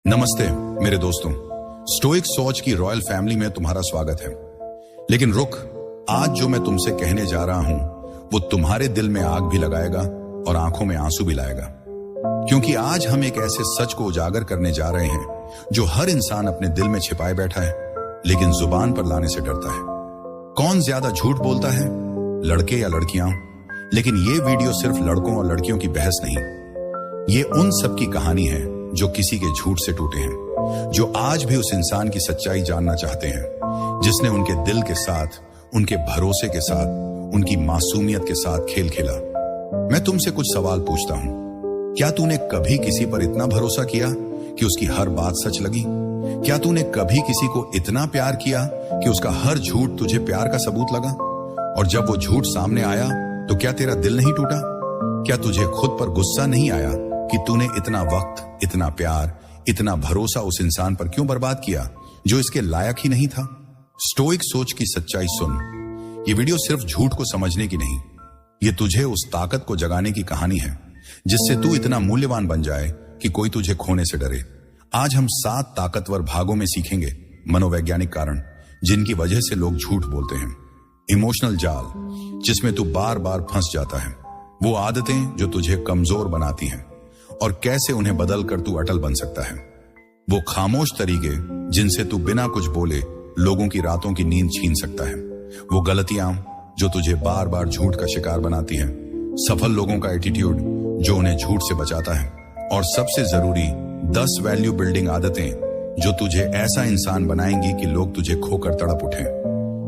नमस्ते मेरे दोस्तों, स्टोइक सोच की रॉयल फैमिली में तुम्हारा स्वागत है। लेकिन रुक, आज जो मैं तुमसे कहने जा रहा हूं वो तुम्हारे दिल में आग भी लगाएगा और आंखों में आंसू भी लाएगा। क्योंकि आज हम एक ऐसे सच को उजागर करने जा रहे हैं जो हर इंसान अपने दिल में छिपाए बैठा है, लेकिन जुबान पर लाने से डरता है। कौन ज्यादा झूठ बोलता है, लड़के या लड़कियां? लेकिन ये वीडियो सिर्फ लड़कों और लड़कियों की बहस नहीं, ये उन सब की कहानी है जो किसी के झूठ से टूटे हैं, जो आज भी उस इंसान की सच्चाई जानना चाहते हैं जिसने उनके दिल के साथ, उनके भरोसे के साथ, उनकी मासूमियत के साथ खेल खेला। मैं तुमसे कुछ सवाल पूछता हूं। क्या तूने कभी किसी पर इतना भरोसा किया कि उसकी हर बात सच लगी? क्या तूने कभी किसी को इतना प्यार किया कि उसका हर झूठ तुझे प्यार का सबूत लगा? और जब वो झूठ सामने आया तो क्या तेरा दिल नहीं टूटा? क्या तुझे खुद पर गुस्सा नहीं आया कि तूने इतना वक्त, इतना प्यार, इतना भरोसा उस इंसान पर क्यों बर्बाद किया जो इसके लायक ही नहीं था? स्टोइक सोच की सच्चाई सुन। ये वीडियो सिर्फ झूठ को समझने की नहीं, ये तुझे उस ताकत को जगाने की कहानी है जिससे तू इतना मूल्यवान बन जाए कि कोई तुझे खोने से डरे। आज हम 7 ताकतवर भागों में सीखेंगे मनोवैज्ञानिक कारण जिनकी वजह से लोग झूठ बोलते हैं। इमोशनल जाल, जिसमें तू बार बार फंस जाता है। वो आदतें जो तुझे कमजोर बनाती हैं और कैसे उन्हें बदल कर तू अटल बन सकता है। वो खामोश तरीके जिनसे तू बिना कुछ बोले लोगों की रातों की नींद छीन सकता है। वो गलतियां जो तुझे बार बार झूठ का शिकार बनाती हैं। सफल लोगों का एटीट्यूड जो उन्हें झूठ से बचाता है। और सबसे जरूरी 10 वैल्यू बिल्डिंग आदतें जो तुझे ऐसा इंसान बनाएंगी कि लोग तुझे खोकर तड़प उठें।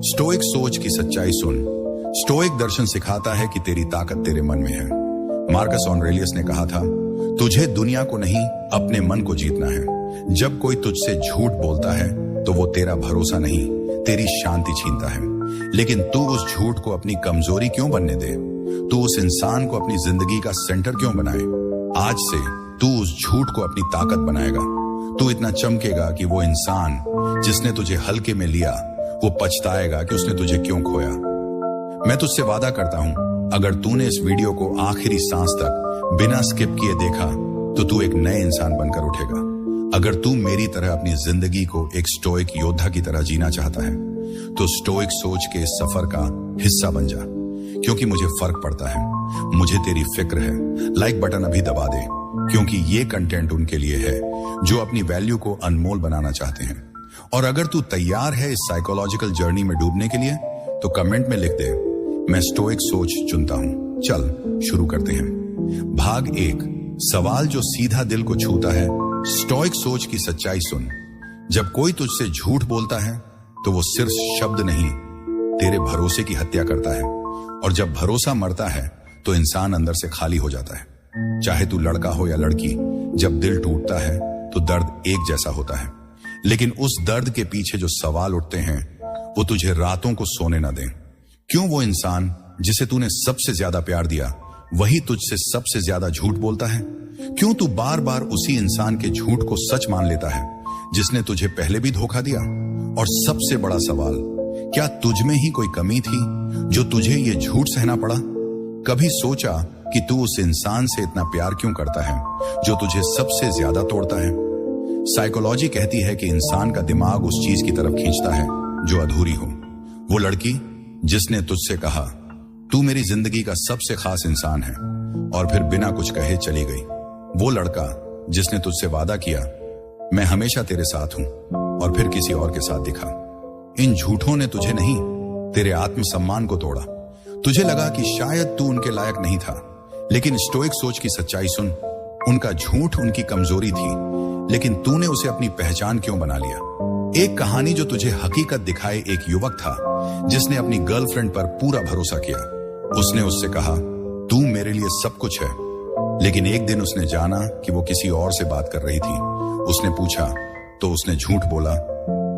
स्टोइक सोच की सच्चाई सुन। स्टोइक दर्शन सिखाता है कि तेरी ताकत तेरे मन में है। मार्कस ऑरेलियस ने कहा था, तुझे दुनिया को नहीं अपने मन को जीतना है। जब कोई तुझसे झूठ बोलता है तो वो तेरा भरोसा नहीं, तेरी शांति छीनता है। लेकिन तू उस झूठ को अपनी कमजोरी क्यों बनने दे? तू उस इंसान को अपनी जिंदगी का सेंटर क्यों बनाए? आज से तू उस झूठ को अपनी ताकत बनाएगा। तू इतना चमकेगा कि वो इंसान जिसने तुझे हल्के में लिया वो पछताएगा कि उसने तुझे क्यों खोया। मैं तुझसे वादा करता हूं, अगर तूने इस वीडियो को आखिरी सांस तक बिना स्किप किए देखा तो तू एक नए इंसान बनकर उठेगा। अगर तू मेरी तरह अपनी जिंदगी को एक स्टोइक योद्धा की तरह जीना चाहता है तो स्टोइक सोच के इस सफर का हिस्सा बन जा। क्योंकि मुझे फर्क पड़ता है, मुझे तेरी फिक्र है। लाइक बटन अभी दबा दे, क्योंकि ये कंटेंट उनके लिए है जो अपनी वैल्यू को अनमोल बनाना चाहते हैं। और अगर तू तैयार है इस साइकोलॉजिकल जर्नी में डूबने के लिए तो कमेंट में लिख दे, मैं स्टोइक सोच चुनता हूं। चल शुरू करते हैं। भाग 1, सवाल जो सीधा दिल को छूता है। स्टोइक सोच की सच्चाई सुन। जब कोई तुझसे झूठ बोलता है तो वो सिर्फ शब्द नहीं, तेरे भरोसे की हत्या करता है। और जब भरोसा मरता है तो इंसान अंदर से खाली हो जाता है। चाहे तू लड़का हो या लड़की, जब दिल टूटता है तो दर्द एक जैसा होता है। लेकिन उस दर्द के पीछे जो सवाल उठते हैं वो तुझे रातों को सोने न दें। क्यों वो इंसान जिसे तूने सबसे ज्यादा प्यार दिया वही तुझसे सबसे ज्यादा झूठ बोलता है? क्यों तू बार बार उसी इंसान के झूठ को सच मान लेता है जिसने तुझे पहले भी धोखा दिया? और सबसे बड़ा सवाल, क्या तुझ में ही कोई कमी थी जो तुझे ये झूठ सहना पड़ा? कभी सोचा कि तू उस इंसान से इतना प्यार क्यों करता है जो तुझे सबसे ज्यादा तोड़ता है? साइकोलॉजी कहती है कि इंसान का दिमाग उस चीज की तरफ खींचता है जो अधूरी हो। वो लड़की जिसने तुझसे कहा तू मेरी जिंदगी का सबसे खास इंसान है और फिर बिना कुछ कहे चली गई। वो लड़का जिसने तुझसे वादा किया मैं हमेशा तेरे साथ हूं और फिर किसी और के साथ दिखा। इन झूठों ने तुझे नहीं, तेरे आत्मसम्मान को तोड़ा। तुझे लगा कि शायद तू उनके लायक नहीं था। लेकिन स्टोइक सोच की सच्चाई सुन। उनका झूठ उनकी कमजोरी थी, लेकिन तूने उसे अपनी पहचान क्यों बना लिया? एक कहानी जो तुझे हकीकत दिखाए। एक युवक था जिसने अपनी गर्लफ्रेंड पर पूरा भरोसा किया। उसने उससे कहा तू मेरे लिए सब कुछ है। लेकिन एक दिन उसने जाना कि वो किसी और से बात कर रही थी। उसने पूछा तो उसने झूठ बोला,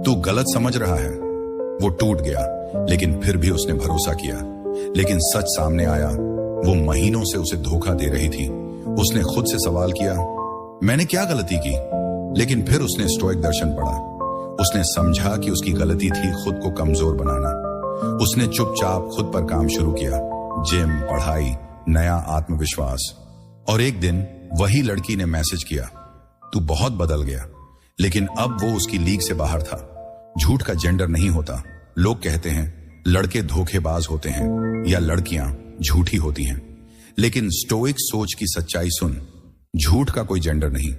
तू गलत समझ रहा है। वो टूट गया, लेकिन फिर भी उसने भरोसा किया। लेकिन सच सामने आया, वो महीनों से उसे धोखा दे रही थी। उसने खुद से सवाल किया, मैंने क्या गलती की? लेकिन फिर उसने स्टोइक दर्शन पढ़ा। उसने समझा कि उसकी गलती थी खुद को कमजोर बनाना। उसने चुपचाप खुद पर काम शुरू किया, जिम, पढ़ाई, नया आत्मविश्वास। और एक दिन वही लड़की ने मैसेज किया, तू बहुत बदल गया। लेकिन अब वो उसकी लीग से बाहर था। झूठ का जेंडर नहीं होता। लोग कहते हैं लड़के धोखेबाज होते हैं या लड़कियां झूठी होती हैं, लेकिन स्टोइक सोच की सच्चाई सुन, झूठ का कोई जेंडर नहीं।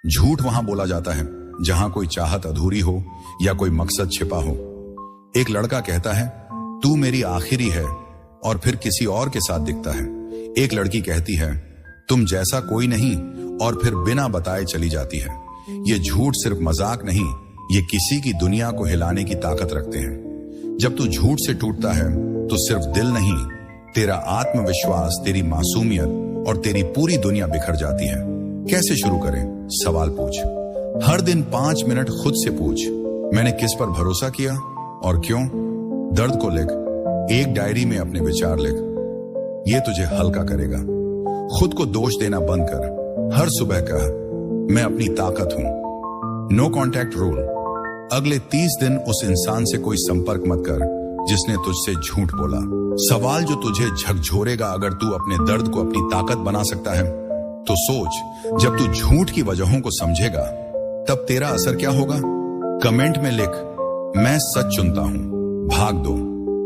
झूठ वहां बोला जाता है जहां कोई चाहत अधूरी हो या कोई मकसद छिपा हो। एक लड़का कहता है तू मेरी आखिरी है और फिर किसी और के साथ दिखता है। एक लड़की कहती है तुम जैसा कोई नहीं और फिर बिना बताए चली जाती है। ये झूठ सिर्फ मजाक नहीं, ये किसी की दुनिया को हिलाने की ताकत रखते हैं। जब तू झूठ से टूटता है तो सिर्फ दिल नहीं, तेरा आत्मविश्वास, तेरी मासूमियत और तेरी पूरी दुनिया बिखर जाती है। कैसे शुरू करें? सवाल पूछ। हर दिन 5 मिनट खुद से पूछ, मैंने किस पर भरोसा किया और क्यों? दर्द को लिख, एक डायरी में अपने विचार लिख। ये तुझे हल्का करेगा। खुद को दोष देना बंद कर। हर सुबह कह मैं अपनी ताकत हूं। No contact rule. अगले 30 दिन उस इंसान से कोई संपर्क मत कर जिसने तुझसे झूठ बोला। सवाल जो तुझे झकझोरेगा, अगर तू अपने दर्द को अपनी ताकत बना सकता है तो सोच, जब तू झूठ की वजहों को समझेगा तब तेरा असर क्या होगा? कमेंट में लिख मैं सच चुनता हूं। भाग दो।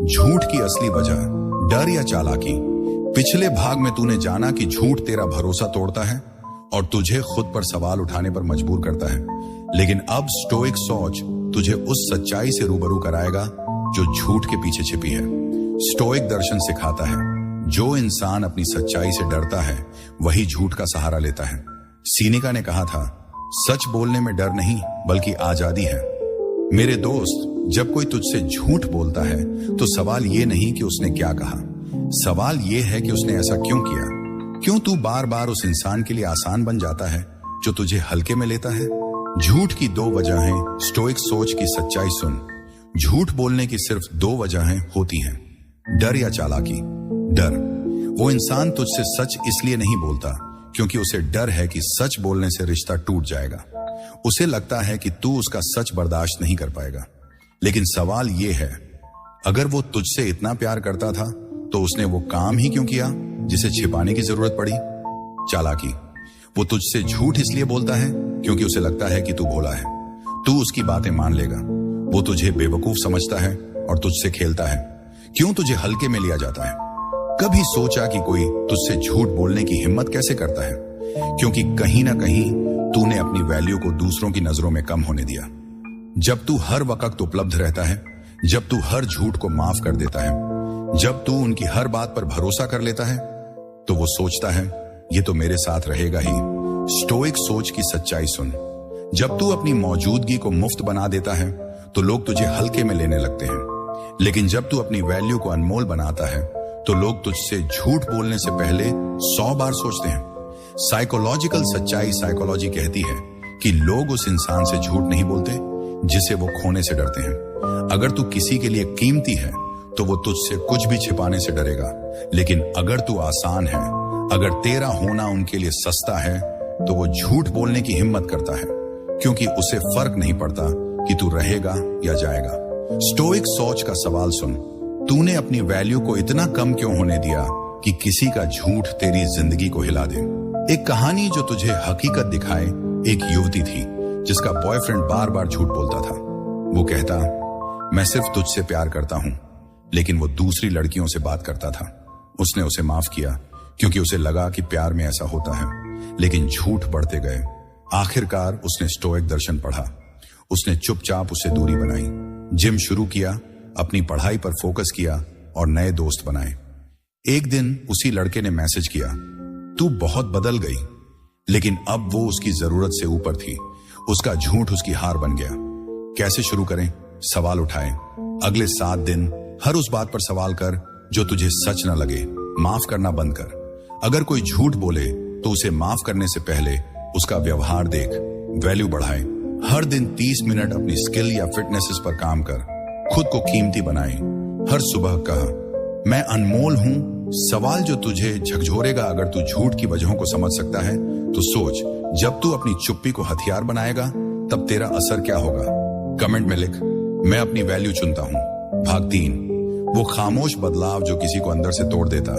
झूठ की असली वजह, डर या चालाकी। पिछले भाग में तूने जाना कि झूठ तेरा भरोसा तोड़ता है और तुझे खुद पर सवाल उठाने पर मजबूर करता है। लेकिन अब स्टोइक सोच तुझे उस सच्चाई से रूबरू कराएगा जो झूठ के पीछे छिपी है। स्टोइक दर्शन सिखाता है जो इंसान अपनी सच्चाई से डरता है वही झूठ का सहारा लेता है। सीनेका ने कहा था सच बोलने में डर नहीं बल्कि आजादी है। मेरे दोस्त, जब कोई तुझसे झूठ बोलता है तो सवाल ये नहीं कि उसने क्या कहा, सवाल ये है कि उसने ऐसा क्यों किया। क्यों तू बार बार उस इंसान के लिए आसान बन जाता है जो तुझे हल्के में लेता है? झूठ की 2 वजहें। स्टोइक सोच की सच्चाई सुन, झूठ बोलने की सिर्फ 2 वजहें होती हैं, डर या चालाकी। डर, वो इंसान तुझसे सच इसलिए नहीं बोलता क्योंकि उसे डर है कि सच बोलने से रिश्ता टूट जाएगा। उसे लगता है कि तू उसका सच बर्दाश्त नहीं कर पाएगा। लेकिन सवाल यह है, अगर वो तुझसे इतना प्यार करता था तो उसने वो काम ही क्यों किया जिसे छिपाने की जरूरत पड़ी? चालाकी, वो तुझसे झूठ इसलिए बोलता है क्योंकि उसे लगता है कि तू भोला है, तू उसकी बातें मान लेगा। वो तुझे बेवकूफ समझता है और तुझसे खेलता है। क्यों तुझे हल्के में लिया जाता है? कभी सोचा कि कोई तुझसे झूठ बोलने की हिम्मत कैसे करता है? क्योंकि कहीं ना कहीं तूने अपनी वैल्यू को दूसरों की नजरों में कम होने दिया। जब तू हर वक्त उपलब्ध रहता है, जब तू हर झूठ को माफ कर देता है, जब तू उनकी हर बात पर भरोसा कर लेता है, तो वो सोचता है ये तो मेरे साथ रहेगा ही। स्टोइक सोच की सच्चाई सुन, जब तू अपनी मौजूदगी को मुफ्त बना देता है तो लोग तुझे हल्के में लेने लगते हैं। लेकिन जब तू अपनी वैल्यू को अनमोल बनाता है तो लोग तुझसे झूठ बोलने से पहले 100 बार सोचते हैं। साइकोलॉजिकल सच्चाई, साइकोलॉजी कहती है कि लोग उस इंसान से झूठ नहीं बोलते जिसे वो खोने से डरते हैं। अगर तू किसी के लिए कीमती है तो वो तुझसे कुछ भी छिपाने से डरेगा। लेकिन अगर तू आसान है, अगर तेरा होना उनके लिए सस्ता है, तो वो झूठ बोलने की हिम्मत करता है क्योंकि उसे फर्क नहीं पड़ता कि तू रहेगा या जाएगा। स्टोइक सोच का सवाल सुन, तूने अपनी वैल्यू को इतना कम क्यों होने दिया कि किसी का झूठ तेरी जिंदगी को हिला दे? एक कहानी जो तुझे हकीकत दिखाए। एक युवती थी जिसका बॉयफ्रेंड बार बार झूठ बोलता था। वो कहता मैं सिर्फ तुझसे प्यार करता हूं, लेकिन वो दूसरी लड़कियों से बात करता था। उसने उसे माफ किया क्योंकि उसे लगा कि प्यार में ऐसा होता है, लेकिन झूठ बढ़ते गए। आखिरकार उसने स्टोइक दर्शन पढ़ा। उसने चुपचाप उससे दूरी बनाई, जिम शुरू किया, अपनी पढ़ाई पर फोकस किया और नए दोस्त बनाए। एक दिन उसी लड़के ने मैसेज किया, तू बहुत बदल गई। लेकिन अब वो उसकी जरूरत से ऊपर थी। उसका झूठ उसकी हार बन गया। कैसे शुरू करें? सवाल उठाएं। अगले 7 दिन हर उस बात पर सवाल कर जो तुझे सच न लगे। माफ करना बंद कर। अगर कोई झूठ बोले तो उसे माफ करने से पहले उसका व्यवहार देख। वैल्यू बढ़ाए। हर दिन 30 मिनट अपनी स्किल या फिटनेसेस पर काम कर। खुद को कीमती बनाए। हर सुबह कह मैं अनमोल हूं। सवाल जो तुझे झकझोरेगा, अगर तू झूठ की वजहों को समझ सकता है तो सोच, जब तू अपनी चुप्पी को हथियार बनाएगा तब तेरा असर क्या होगा? कमेंट में लिख मैं अपनी वैल्यू चुनता हूं। भाग 3, वो खामोश बदलाव जो किसी को अंदर से तोड़ देता।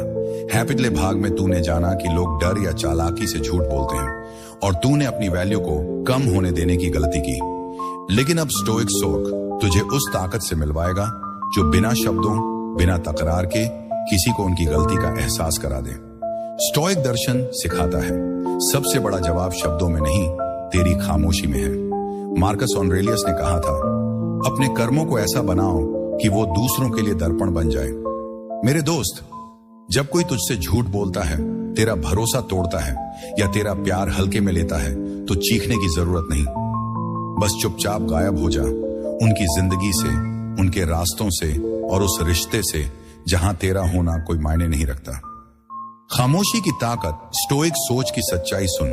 है पिछले भाग में तूने जाना कि लोग डर या चालाकी से झूठ बोलते हैं और तूने अपनी वैल्यू को कम होने देने की गलती की। लेकिन अब स्टोइक सोच तुझे उस ताकत से मिलवाएगा जो बिना शब्दों, बिना तकरार के किसी को उनकी गलती का एहसास करा दे। स्टोइक दर्शन सिखाता है सबसे बड़ा जवाब शब्दों में नहीं, तेरी खामोशी में है। मार्कस ऑरेलियस ने कहा था, अपने कर्मों को ऐसा बनाओ कि वो दूसरों के लिए दर्पण बन जाए। मेरे दोस्त, जब कोई तुझसे झूठ बोलता है, तेरा भरोसा तोड़ता है या तेरा प्यार हल्के में लेता है, तो चीखने की जरूरत नहीं। बस चुपचाप गायब हो जा उनकी जिंदगी से, उनके रास्तों से और उस रिश्ते से जहां तेरा होना कोई मायने नहीं रखता। खामोशी की ताकत, स्टोइक सोच की सच्चाई सुन।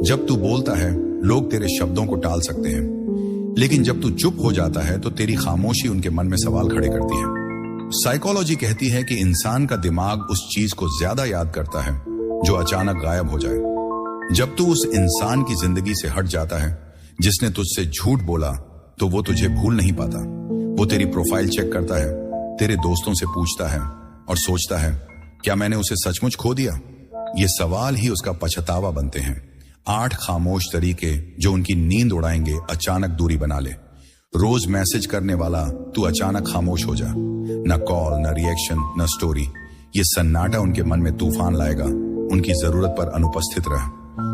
जब तू बोलता है, लोग तेरे शब्दों को टाल सकते हैं, लेकिन जब तू चुप हो जाता है तो तेरी खामोशी उनके मन में सवाल खड़े करती है। साइकोलॉजी कहती है कि इंसान का दिमाग उस चीज को ज्यादा याद करता है जो अचानक गायब हो जाए। जब तू उस इंसान की जिंदगी से हट जाता है जिसने तुझसे झूठ बोला, तो वो तुझे भूल नहीं पाता। वो तेरी प्रोफाइल चेक करता है, तेरे दोस्तों से पूछता है और सोचता है, क्या मैंने उसे सचमुच खो दिया? ये सवाल ही उसका पछतावा बनते हैं। 8 खामोश तरीके जो उनकी नींद उड़ाएंगे अचानक दूरी बना ले। रोज मैसेज करने वाला तू अचानक खामोश हो जा। न कॉल, न रिएक्शन, न स्टोरी। ये सन्नाटा उनके मन में तूफान लाएगा। उनकी जरूरत पर अनुपस्थित रह।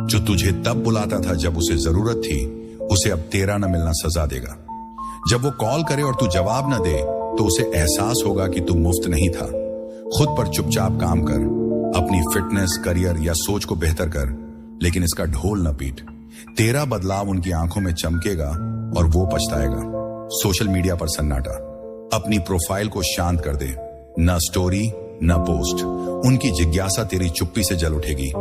जो तुझे तब बुलाता था जब उसे जरूरत थी, उसे अब तेरा न मिलना सजा देगा। जब वो कॉल करे और तू जवाब न दे, तो उसे एहसास होगा कि तू मुफ्त नहीं था। खुद पर चुपचाप काम कर, अपनी फिटनेस, करियर या सोच को बेहतर कर, लेकिन इसका ढोल न पीट। तेरा बदलाव उनकी आंखों में चमकेगा और वो पछताएगा। सोशल मीडिया पर सन्नाटा। अपनी प्रोफाइल को शांत कर दे। न स्टोरी, न पोस्ट। उनकी जिज्ञासा तेरी चुप्पी से जल उठेगी।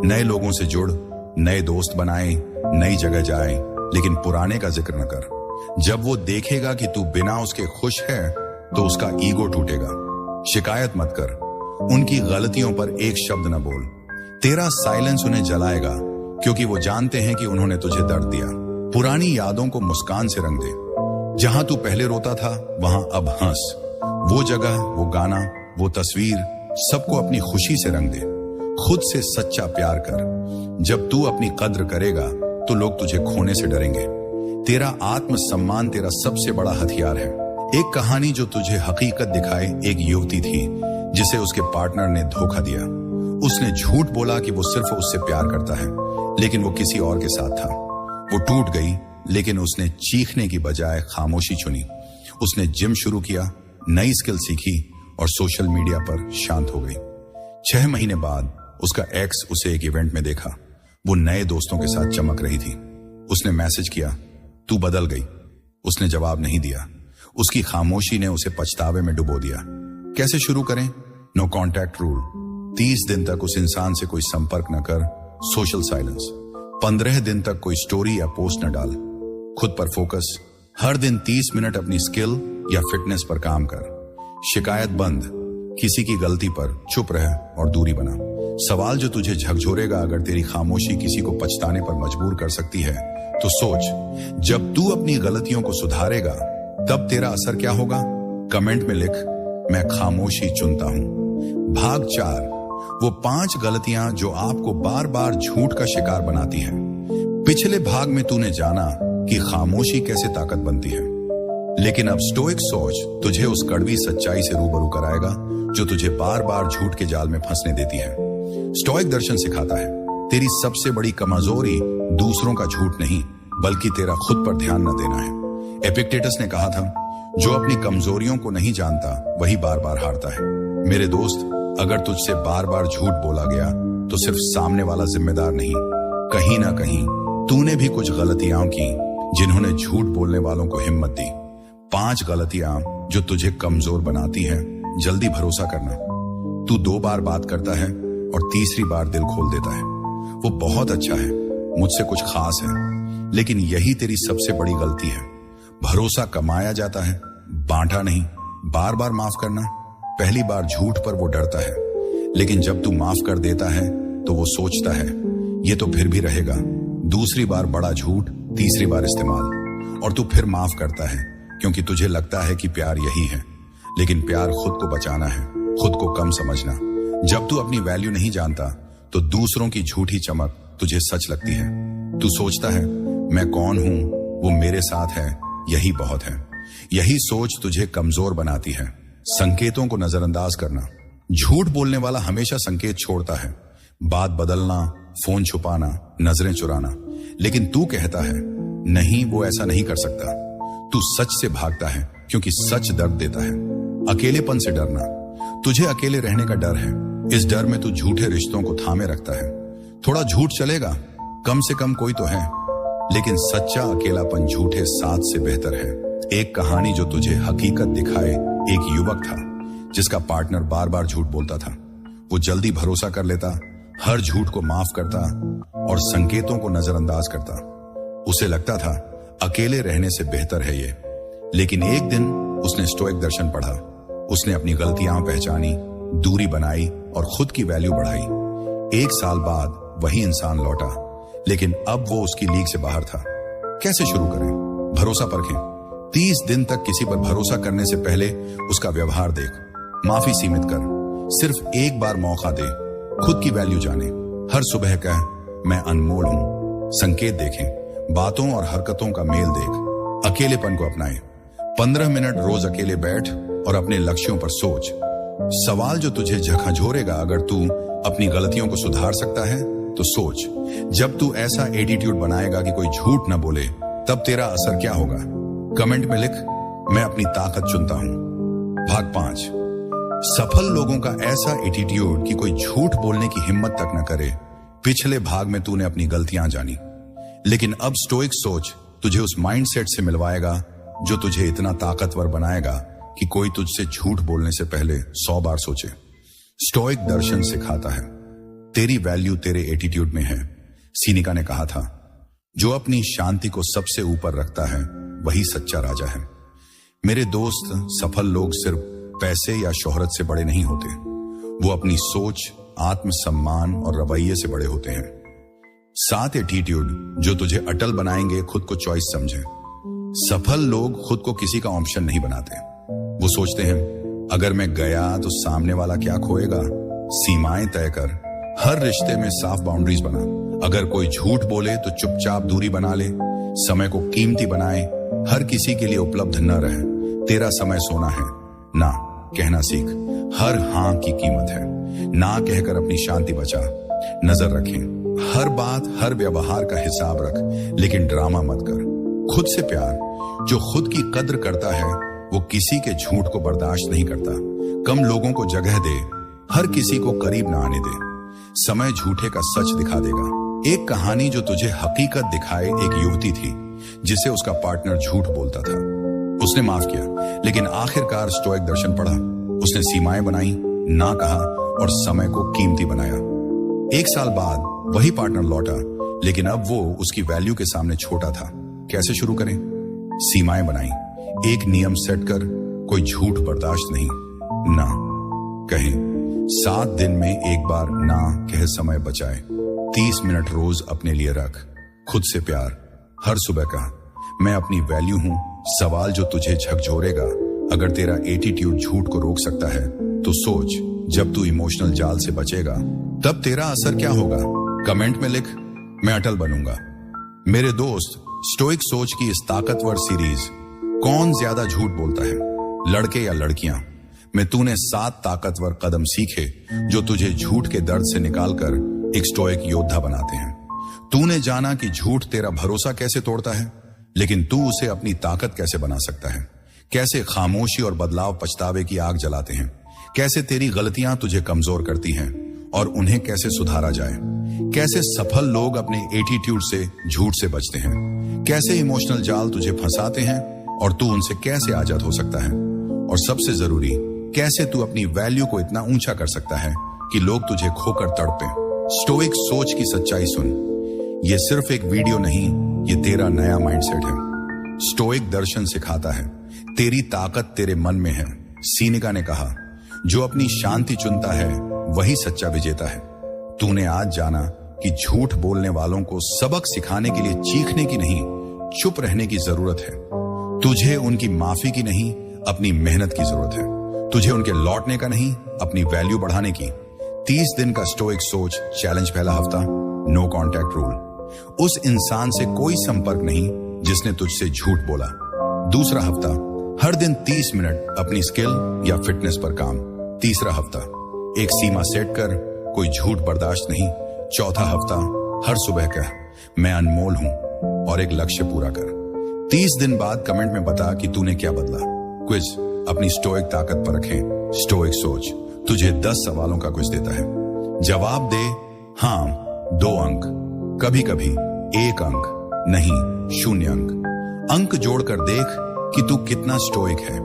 नए लोगों से जुड़, नए दोस्त बनाए, नई जगह जाए, लेकिन पुराने का जिक्र न कर। जब वो देखेगा कि तू बिना उसके खुश है, तो उसका ईगो टूटेगा। शिकायत मत कर, उनकी गलतियों पर एक शब्द न बोल। तेरा साइलेंस उन्हें जलाएगा, क्योंकि वो जानते हैं कि उन्होंने तुझे दर्द दिया। पुरानी यादों को मुस्कान से रंग दे। जहां तू पहले रोता था, वहां अब हंस। वो जगह, वो गाना, वो तस्वीर, सबको अपनी खुशी से रंग दे। खुद से सच्चा प्यार कर। जब तू अपनी कद्र करेगा, तो लोग तुझे खोने से डरेंगे। तेरा आत्मसम्मान तेरा सबसे बड़ा हथियार है। एक कहानी जो तुझे हकीकत दिखाए। एक युवती थी जिसे उसके पार्टनर ने धोखा दिया। उसने झूठ बोला कि वो सिर्फ उससे प्यार करता है, लेकिन वो किसी और के साथ था। वो टूट गई, लेकिन उसने चीखने की बजाय खामोशी चुनी। उसने जिम शुरू किया, नई स्किल सीखी और सोशल मीडिया पर शांत हो गई। 6 महीने बाद उसका एक्स उसे एक इवेंट में देखा। वो नए दोस्तों के साथ चमक रही थी। उसने मैसेज किया, तू बदल गई। उसने जवाब नहीं दिया। उसकी खामोशी ने उसे पछतावे में डुबो दिया। कैसे शुरू करें? No contact rule. 30 दिन तक उस इंसान से कोई संपर्क न कर। Social silence. 15 दिन तक कोई स्टोरी या पोस्ट न डाल। खुद पर फोकस। हर दिन 30 मिनट अपनी स्किल या फिटनेस पर काम कर। शिकायत बंद। किसी की गलती पर चुप रह और दूरी बना। सवाल जो तुझे झकझोरेगा, अगर तेरी खामोशी किसी को पछताने पर मजबूर कर सकती है, तो सोच, जब तू अपनी गलतियों को सुधारेगा, तब तेरा असर क्या होगा? कमेंट में लिख, मैं खामोशी चुनता हूं। भाग 4, वो 5 गलतियां जो आपको बार बार झूठ का शिकार बनाती हैं। पिछले भाग में तूने जाना कि खामोशी कैसे ताकत बनती है, लेकिन अब स्टोइक सोच तुझे उस कड़वी सच्चाई से रूबरू कराएगा जो तुझे बार बार झूठ के जाल में फंसने देती है। स्टोइक दर्शन सिखाता है, तेरी सबसे बड़ी कमजोरी दूसरों का झूठ नहीं, बल्कि तेरा खुद पर ध्यान न देना है। एपिक्टेटस ने कहा था, जो अपनी कमजोरियों को नहीं जानता, वही बार बार हारता है। मेरे दोस्त, अगर तुझसे बार बार झूठ बोला गया, तो सिर्फ सामने वाला जिम्मेदार नहीं, कहीं ना कहीं तूने भी कुछ गलतियां की जिन्होंने झूठ बोलने वालों को हिम्मत दी। 5 गलतियां जो तुझे कमजोर बनाती हैं। जल्दी भरोसा करना। तू 2 बार बात करता है और तीसरी बार दिल खोल देता है। वो बहुत अच्छा है, मुझसे कुछ खास है, लेकिन यही तेरी सबसे बड़ी गलती है। भरोसा कमाया जाता है, बांटा नहीं। बार बार माफ करना। पहली बार झूठ पर वो डरता है, लेकिन जब तू माफ कर देता है तो वो सोचता है, ये तो फिर भी रहेगा। दूसरी बार बड़ा झूठ, तीसरी बार इस्तेमाल, और तू फिर माफ करता है, क्योंकि तुझे लगता है कि प्यार यही है। लेकिन प्यार खुद को बचाना है, खुद को कम समझना। जब तू अपनी वैल्यू नहीं जानता तो दूसरों की झूठी चमक तुझे सच लगती है। तू सोचता है मैं कौन हूं, वो मेरे साथ है, यही बहुत है। यही सोच तुझे कमजोर बनाती है। संकेतों को नजरअंदाज करना। झूठ बोलने वाला हमेशा संकेत छोड़ता है, बात बदलना, फोन छुपाना, नजरें चुराना। लेकिन तू कहता है नहीं, वो ऐसा नहीं कर सकता। तू सच से भागता है क्योंकि सच दर्द देता है। अकेलेपन से डरना। तुझे अकेले रहने का डर है। इस डर में तू झूठे रिश्तों को थामे रखता है। थोड़ा झूठ चलेगा, कम से कम कोई तो है। लेकिन सच्चा अकेलापन झूठे साथ से बेहतर है। एक कहानी जो तुझे हकीकत दिखाए। एक युवक था जिसका पार्टनर बार बार झूठ बोलता था। वो जल्दी भरोसा कर लेता, हर झूठ को माफ करता और संकेतों को नजरअंदाज करता। उसे लगता था अकेले रहने से बेहतर है ये। लेकिन एक दिन उसने स्टोइक दर्शन पढ़ा। उसने अपनी गलतियां पहचानी, दूरी बनाई और खुद की वैल्यू बढ़ाई। 1 साल बाद वही इंसान लौटा, लेकिन अब वो उसकी लीग से बाहर था। कैसे शुरू करें? भरोसा परखें। 30 दिन तक किसी पर भरोसा करने से पहले उसका व्यवहार देख। माफी सीमित कर। सिर्फ एक बार मौका दे। खुद की वैल्यू जाने। हर सुबह कह मैं अनमोल हूं। संकेत देखें। बातों और हरकतों का मेल देख। अकेलेपन को अपनाएं। 15 मिनट रोज अकेले बैठ और अपने लक्ष्यों पर सोच। सवाल जो तुझे झकझोरेगा, अगर तू अपनी गलतियों को सुधार सकता है तो सोच। जब तू ऐसा एटीट्यूड बनाएगा कि कोई झूठ न बोले, तब तेरा असर क्या होगा? कमेंट में लिख मैं अपनी ताकत चुनता हूं। भाग 5। सफल लोगों का ऐसा एटीट्यूड कि कोई झूठ बोलने की हिम्मत तक न करे। पिछले भाग में तूने अपनी गलतियां जानी, लेकिन अब स्टोइक सोच तुझे उस माइंडसेट से मिलवाएगा जो तुझे इतना ताकतवर बनाएगा कि कोई तुझसे झूठ बोलने से पहले 100 बार सोचे। स्टोइक दर्शन सिखाता है तेरी वैल्यू तेरे एटीट्यूड में है। सीनिका ने कहा था जो अपनी शांति को सबसे ऊपर रखता है वही सच्चा राजा है। मेरे दोस्त, सफल लोग सिर्फ पैसे या शोहरत से बड़े नहीं होते। वो अपनी सोच, आत्मसम्मान और रवैये से बड़े होते हैं। 7 एटीट्यूड जो तुझे अटल बनाएंगे। खुद को चॉइस समझे। सफल लोग खुद को किसी का ऑप्शन नहीं बनाते। वो सोचते हैं अगर मैं गया तो सामने वाला क्या खोएगा। सीमाएं तय कर। हर रिश्ते में साफ बाउंड्रीज बना। अगर कोई झूठ बोले तो चुपचाप दूरी बना ले। समय को कीमती बनाए। हर किसी के लिए उपलब्ध न रहे। तेरा समय सोना है, ना कहना सीख। हर हां की कीमत है। ना कहकर अपनी शांति बचा। नजर रखें। हर बात, हर व्यवहार का हिसाब रख, लेकिन ड्रामा मत कर। खुद से प्यार। जो खुद की कद्र करता है वो किसी के झूठ को बर्दाश्त नहीं करता। कम लोगों को जगह दे। हर किसी को करीब ना आने दे। समय झूठे का सच दिखा देगा। एक कहानी जो तुझे हकीकत दिखाए। एक युवती थी जिसे उसका पार्टनर झूठ बोलता था। उसने माफ किया, लेकिन आखिरकार स्टोइक दर्शन पढ़ा। उसने सीमाएं बनाई, ना कहा और समय को कीमती बनाया। 1 साल बाद वही पार्टनर लौटा, लेकिन अब वो उसकी वैल्यू के सामने छोटा था। कैसे शुरू करें? सीमाएं बनाई। एक नियम सेट कर, कोई झूठ बर्दाश्त नहीं। ना कहें। 7 दिन में एक बार ना कह समय बचाए। 30 मिनट रोज अपने लिए रख। खुद से प्यार। हर सुबह कहा मैं अपनी वैल्यू हूं। सवाल जो तुझे झकझोरेगा, अगर तेरा एटीट्यूड झूठ को रोक सकता है तो सोच जब तू इमोशनल जाल से बचेगा तब तेरा असर क्या होगा? कमेंट में लिख मैं अटल बनूंगा। मेरे दोस्त, स्टोइक सोच की इस ताकतवर सीरीज कौन ज्यादा झूठ बोलता है, लड़के या लड़कियां, में तूने 7 ताकतवर कदम सीखे जो तुझे झूठ के दर्द से निकालकर एक स्टोइक योद्धा बनाते हैं। तूने जाना कि झूठ तेरा भरोसा कैसे तोड़ता है, लेकिन तू उसे अपनी ताकत कैसे बना सकता है। कैसे खामोशी और बदलाव पछतावे की आग जलाते हैं। कैसे तेरी गलतियां तुझे कमजोर करती हैं और उन्हें कैसे सुधारा जाए। कैसे सफल लोग अपने एटीट्यूड से, झूठ से बचते हैं। कैसे इमोशनल जाल तुझे फंसाते हैं और तू उनसे कैसे आजाद हो सकता है। और सबसे जरूरी, कैसे तू अपनी वैल्यू को इतना ऊंचा कर सकता है कि लोग तुझे खोकर तड़पें। स्टोइक सोच की सच्चाई सुन। ये सिर्फ एक वीडियो नहीं, ये तेरा नया माइंडसेट है। स्टोइक दर्शन सिखाता है तेरी ताकत तेरे मन में है। सीनिका ने कहा जो अपनी शांति चुनता है वही सच्चा विजेता है। तूने आज जाना कि झूठ बोलने वालों को सबक सिखाने के लिए चीखने की नहीं, चुप रहने की जरूरत है। तुझे उनकी माफी की नहीं, अपनी मेहनत की जरूरत है। तुझे उनके लौटने का नहीं, अपनी वैल्यू बढ़ाने की। 30 दिन का स्टोइक सोच चैलेंज। पहला हफ्ता, नो कॉन्टैक्ट रूल। उस इंसान से कोई संपर्क नहीं जिसने तुझसे झूठ बोला। दूसरा हफ्ता, हर दिन 30 मिनट अपनी स्किल या फिटनेस पर काम। तीसरा हफ्ता, एक सीमा सेट कर, कोई झूठ बर्दाश्त नहीं। चौथा हफ्ता, हर सुबह कह मैं अनमोल हूं और एक लक्ष्य पूरा कर। 30 दिन बाद कमेंट में बता कि तूने क्या बदला। क्विज अपनी स्टोइक ताकत पर रखें। स्टोइक सोच तुझे 10 सवालों का क्विज देता है। जवाब दे हां 2 अंक, कभी कभी 1 अंक, नहीं 0 अंक। अंक जोड़कर देख कि तू कितना स्टोइक है।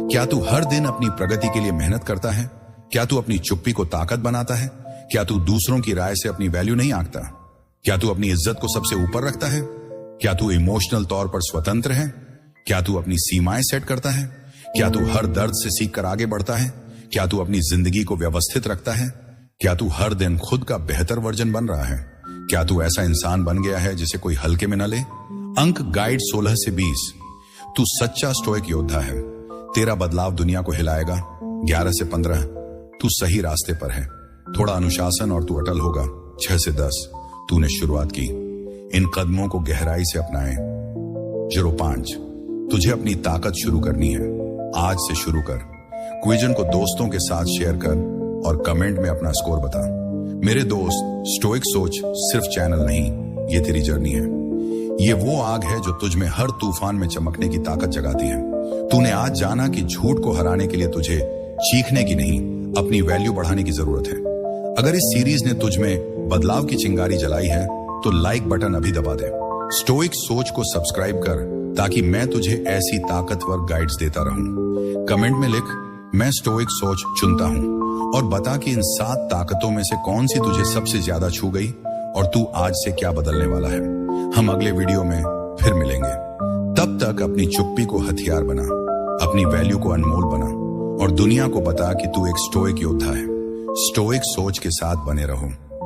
क्या तू हर दिन अपनी प्रगति के लिए मेहनत करता है? क्या तू अपनी चुप्पी को ताकत बनाता है? क्या तू दूसरों की राय से अपनी वैल्यू नहीं आंकता? क्या तू अपनी इज्जत को सबसे ऊपर रखता है? क्या तू इमोशनल तौर पर स्वतंत्र है? क्या तू अपनी सीमाएं सेट करता है? क्या तू हर दर्द से सीखकर आगे बढ़ता है? क्या तू अपनी जिंदगी को व्यवस्थित रखता है? क्या तू हर दिन खुद का बेहतर वर्जन बन रहा है? क्या तू ऐसा इंसान बन गया है जिसे कोई हल्के में न ले? अंक गाइड 16 से 20। तू सच्चा स्टोइक योद्धा है। तेरा बदलाव दुनिया को हिलाएगा। 11 से 15, तू सही रास्ते पर है। थोड़ा अनुशासन और तू अटल होगा। 6 से 10, तूने शुरुआत की। इन कदमों को गहराई से अपनाए। 05, तुझे अपनी ताकत शुरू करनी है। आज से शुरू कर। क्विजन को दोस्तों के साथ शेयर कर और कमेंट में अपना स्कोर बता। मेरे दोस्त, स्टोइक सोच सिर्फ चैनल नहीं, ये तेरी जर्नी है। ये वो आग है जो तुझ में हर तूफान में चमकने की ताकत जगाती है। तूने आज जाना कि झूठ को हराने के लिए तुझे चीखने की नहीं, अपनी वैल्यू बढ़ाने की जरूरत है। अगर इस सीरीज ने तुझ में बदलाव की चिंगारी जलाई है तो लाइक बटन अभी दबा दे। स्टोइक सोच को सब्सक्राइब कर ताकि मैं तुझे ऐसी ताकतवर गाइड्स देता रहूं। कमेंट में लिख मैं स्टोइक सोच चुनता हूं और बता कि इन 7 ताकतों में से कौन सी तुझे सबसे ज्यादा छू गई और तू आज से क्या बदलने वाला है। हम अगले वीडियो में फिर मिलेंगे। तब तक अपनी चुप्पी को हथियार बना, अपनी वैल्यू को अनमोल बना और दुनिया को बता कि तू एक स्टोइक योद्धा है। स्टोइक सोच के साथ बने रहो।